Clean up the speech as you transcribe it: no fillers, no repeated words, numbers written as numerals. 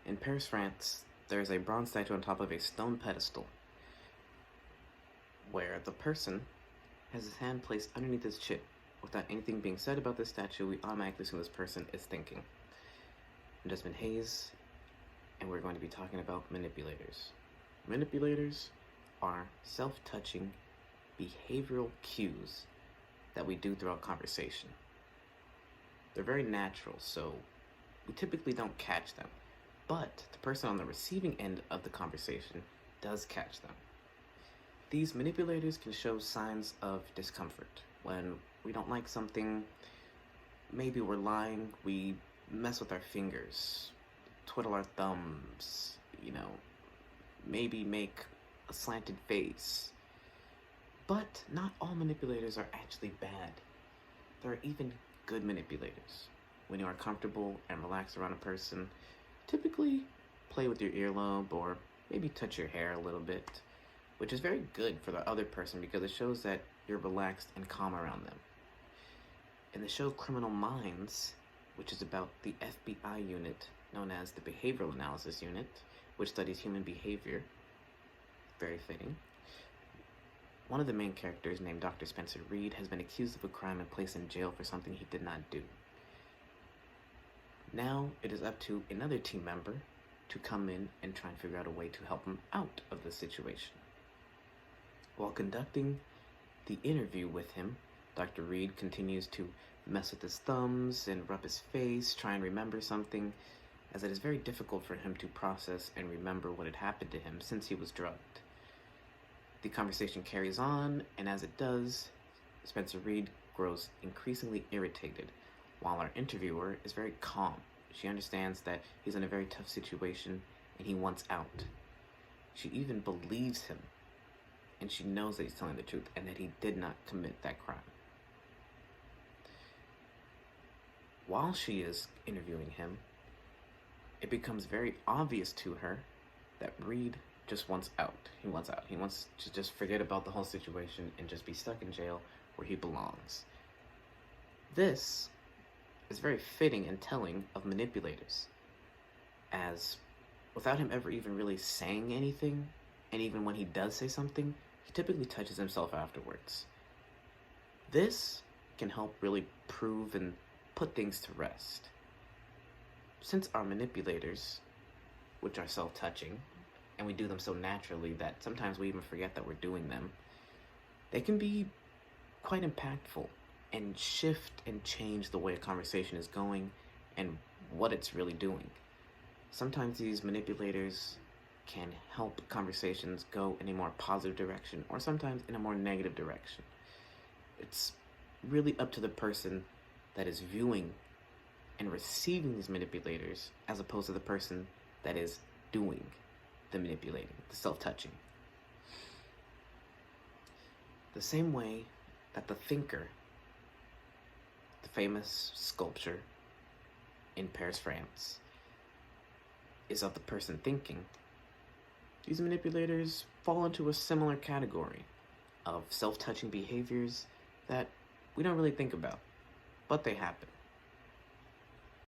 In Paris, France, there is a bronze statue on top of a stone pedestal where the person has his hand placed underneath his chin. Without anything being said about this statue, we automatically assume this person is thinking. I'm Desmond Hayes, and we're going to be talking about manipulators. Manipulators are self-touching behavioral cues that we do throughout conversation. They're very natural, so we typically don't catch them, but the person on the receiving end of the conversation does catch them. These manipulators can show signs of discomfort. When we don't like something, maybe we're lying, we mess with our fingers, twiddle our thumbs, maybe make a slanted face. But not all manipulators are actually bad. There are even good manipulators. When you are comfortable and relaxed around a person, typically play with your earlobe or maybe touch your hair a little bit, which is very good for the other person because it shows that you're relaxed and calm around them. In the show Criminal Minds, which is about the FBI unit known as the Behavioral Analysis Unit, which studies human behavior, very fitting, one of the main characters, named Dr. Spencer Reed, has been accused of a crime and placed in jail for something he did not do. Now it is up to another team member to come in and try and figure out a way to help him out of the situation. While conducting the interview with him, Dr. Reed continues to mess with his thumbs and rub his face, try and remember something, as it is very difficult for him to process and remember what had happened to him since he was drugged. The conversation carries on, and as it does, Spencer Reed grows increasingly irritated, while our interviewer is very calm. She understands that he's in a very tough situation and he wants out. She even believes him, and she knows that he's telling the truth and that he did not commit that crime. While she is interviewing him, it becomes very obvious to her that Reed just wants out. He wants out. He wants to just forget about the whole situation and just be stuck in jail where he belongs. This is very fitting and telling of manipulators, as without him ever even really saying anything, and even when he does say something, he typically touches himself afterwards. This can help really prove and put things to rest. Since our manipulators, which are self-touching, and we do them so naturally that sometimes we even forget that we're doing them, they can be quite impactful and shift and change the way a conversation is going and what it's really doing. Sometimes these manipulators can help conversations go in a more positive direction, or sometimes in a more negative direction. It's really up to the person that is viewing and receiving these manipulators, as opposed to the person that is doing the manipulating, the self-touching. The same way that the thinker, the famous sculpture in Paris, France, is of the person thinking, these manipulators fall into a similar category of self-touching behaviors that we don't really think about, but they happen.